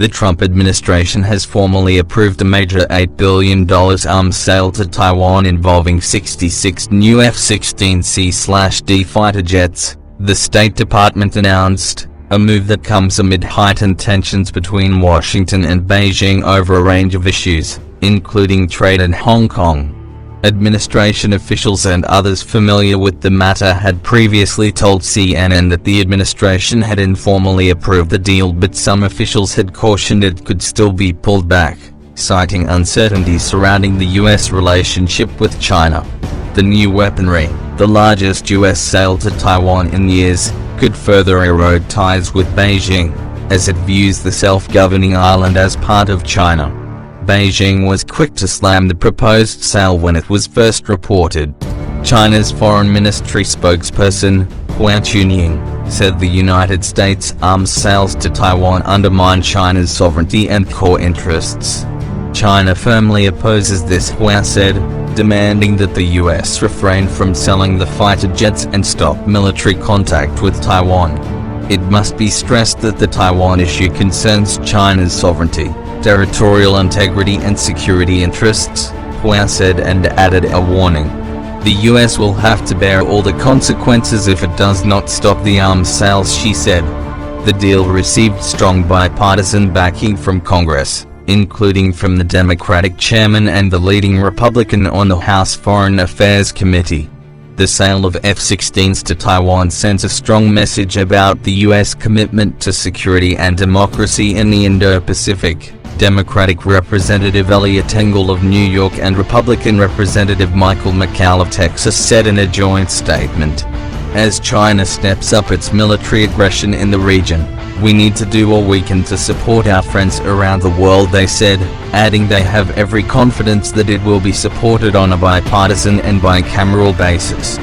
The Trump administration has formally approved a major $8 billion arms sale to Taiwan involving 66 new F-16C/D fighter jets, the State Department announced, a move that comes amid heightened tensions between Washington and Beijing over a range of issues, including trade and Hong Kong. Administration officials and others familiar with the matter had previously told CNN that the administration had informally approved the deal, but some officials had cautioned it could still be pulled back, citing uncertainty surrounding the U.S. relationship with China. The new weaponry, the largest U.S. sale to Taiwan in years, could further erode ties with Beijing, as it views the self-governing island as part of China. Beijing was quick to slam the proposed sale when it was first reported. China's Foreign Ministry spokesperson, Hua Chunying, said the United States' arms sales to Taiwan undermine China's sovereignty and core interests. China firmly opposes this, Hua said, demanding that the U.S. refrain from selling the fighter jets and stop military contact with Taiwan. It must be stressed that the Taiwan issue concerns China's sovereignty, territorial integrity and security interests, Hua said, and added a warning. The U.S. will have to bear all the consequences if it does not stop the arms sales, she said. The deal received strong bipartisan backing from Congress, including from the Democratic chairman and the leading Republican on the House Foreign Affairs Committee. The sale of F-16s to Taiwan sends a strong message about the U.S. commitment to security and democracy in the Indo-Pacific, Democratic Representative Elliot Engel of New York and Republican Representative Michael McCall of Texas said in a joint statement. As China steps up its military aggression in the region, we need to do all we can to support our friends around the world, they said, adding they have every confidence that it will be supported on a bipartisan and bicameral basis.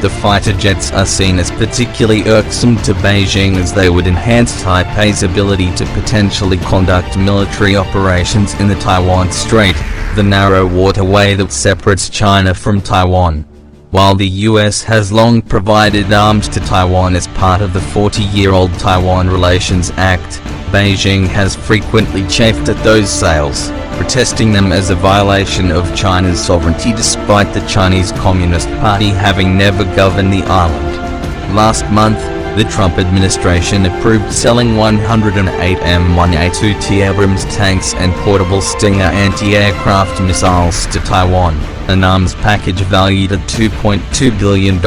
The fighter jets are seen as particularly irksome to Beijing as they would enhance Taipei's ability to potentially conduct military operations in the Taiwan Strait, the narrow waterway that separates China from Taiwan. While the U.S. has long provided arms to Taiwan as part of the 40-year-old Taiwan Relations Act, Beijing has frequently chafed at those sales, protesting them as a violation of China's sovereignty despite the Chinese Communist Party having never governed the island. Last month, the Trump administration approved selling 108 M1A2T Abrams tanks and portable Stinger anti-aircraft missiles to Taiwan, an arms package valued at $2.2 billion.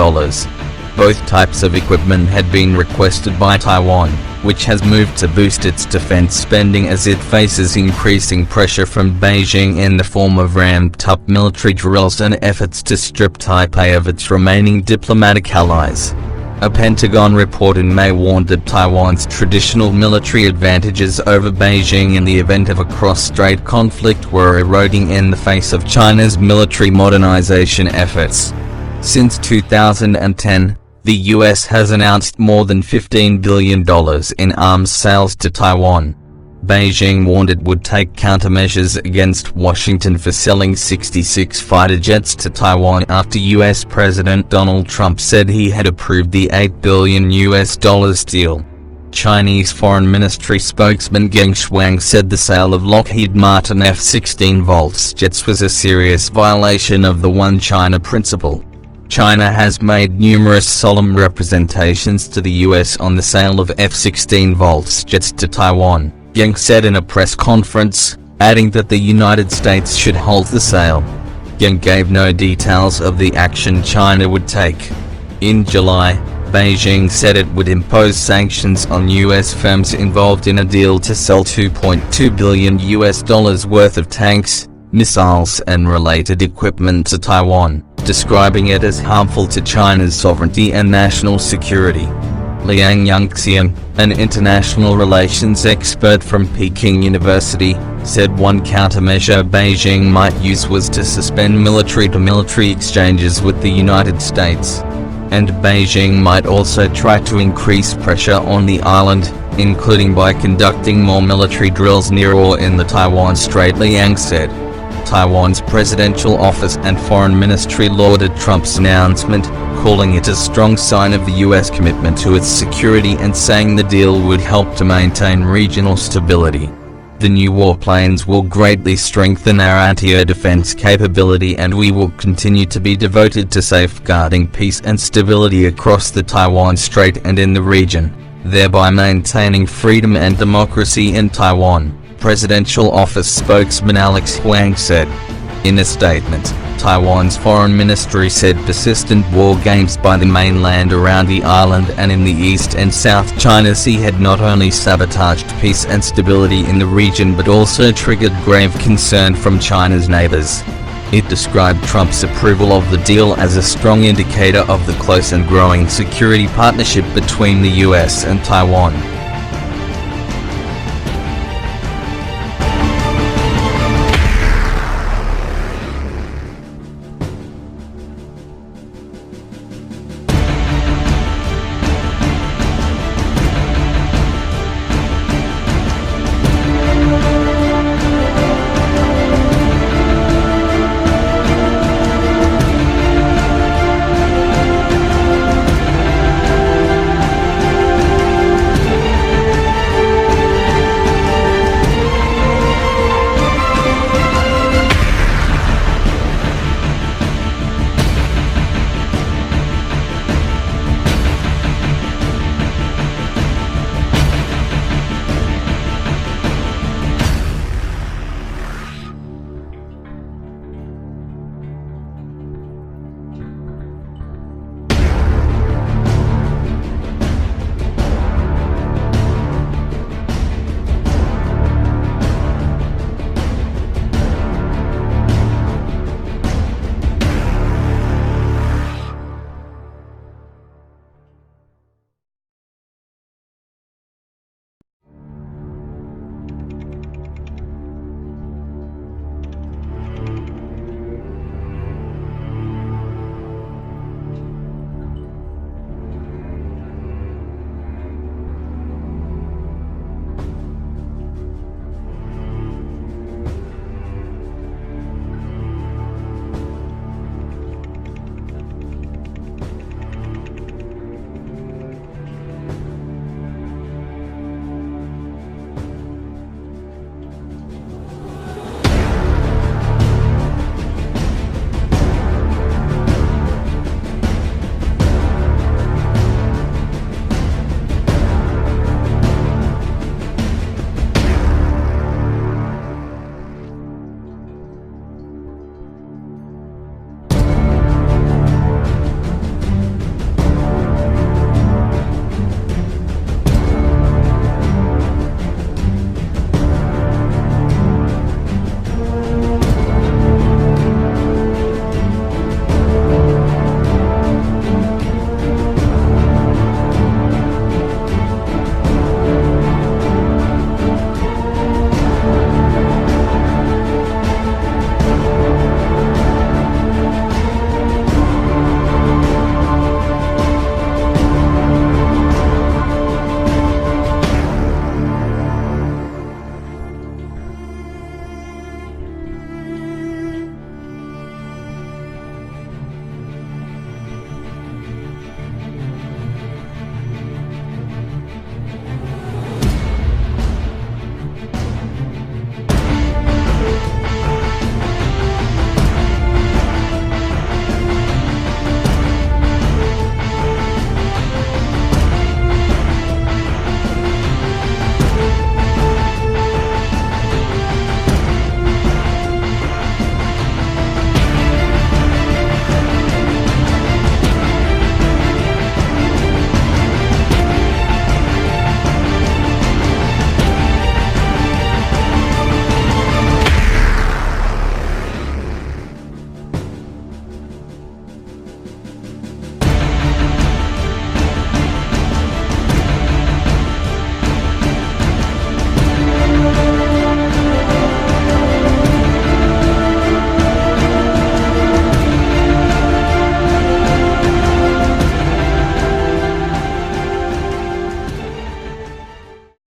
Both types of equipment had been requested by Taiwan, which has moved to boost its defense spending as it faces increasing pressure from Beijing in the form of ramped-up military drills and efforts to strip Taipei of its remaining diplomatic allies. A Pentagon report in May warned that Taiwan's traditional military advantages over Beijing in the event of a cross-strait conflict were eroding in the face of China's military modernization efforts. Since 2010, the U.S. has announced more than $15 billion in arms sales to Taiwan. Beijing warned it would take countermeasures against Washington for selling 66 fighter jets to Taiwan after U.S. President Donald Trump said he had approved the $8 billion deal. Chinese Foreign Ministry spokesman Geng Shuang said the sale of Lockheed Martin F-16 Volts jets was a serious violation of the One China principle. China has made numerous solemn representations to the U.S. on the sale of F-16 Volts jets to Taiwan, Geng said in a press conference, adding that the United States should halt the sale. Geng gave no details of the action China would take. In July, Beijing said it would impose sanctions on U.S. firms involved in a deal to sell $2.2 billion worth of tanks, missiles and related equipment to Taiwan, describing it as harmful to China's sovereignty and national security. Liang Yangxian, an international relations expert from Peking University, said one countermeasure Beijing might use was to suspend military-to-military exchanges with the United States. And Beijing might also try to increase pressure on the island, including by conducting more military drills near or in the Taiwan Strait, Liang said. Taiwan's presidential office and foreign ministry lauded Trump's announcement, calling it a strong sign of the U.S. commitment to its security and saying the deal would help to maintain regional stability. The new warplanes will greatly strengthen our anti-air defense capability, and we will continue to be devoted to safeguarding peace and stability across the Taiwan Strait and in the region, thereby maintaining freedom and democracy in Taiwan, Presidential Office spokesman Alex Huang said. In a statement, Taiwan's foreign ministry said persistent war games by the mainland around the island and in the East and South China Sea had not only sabotaged peace and stability in the region but also triggered grave concern from China's neighbors. It described Trump's approval of the deal as a strong indicator of the close and growing security partnership between the US and Taiwan.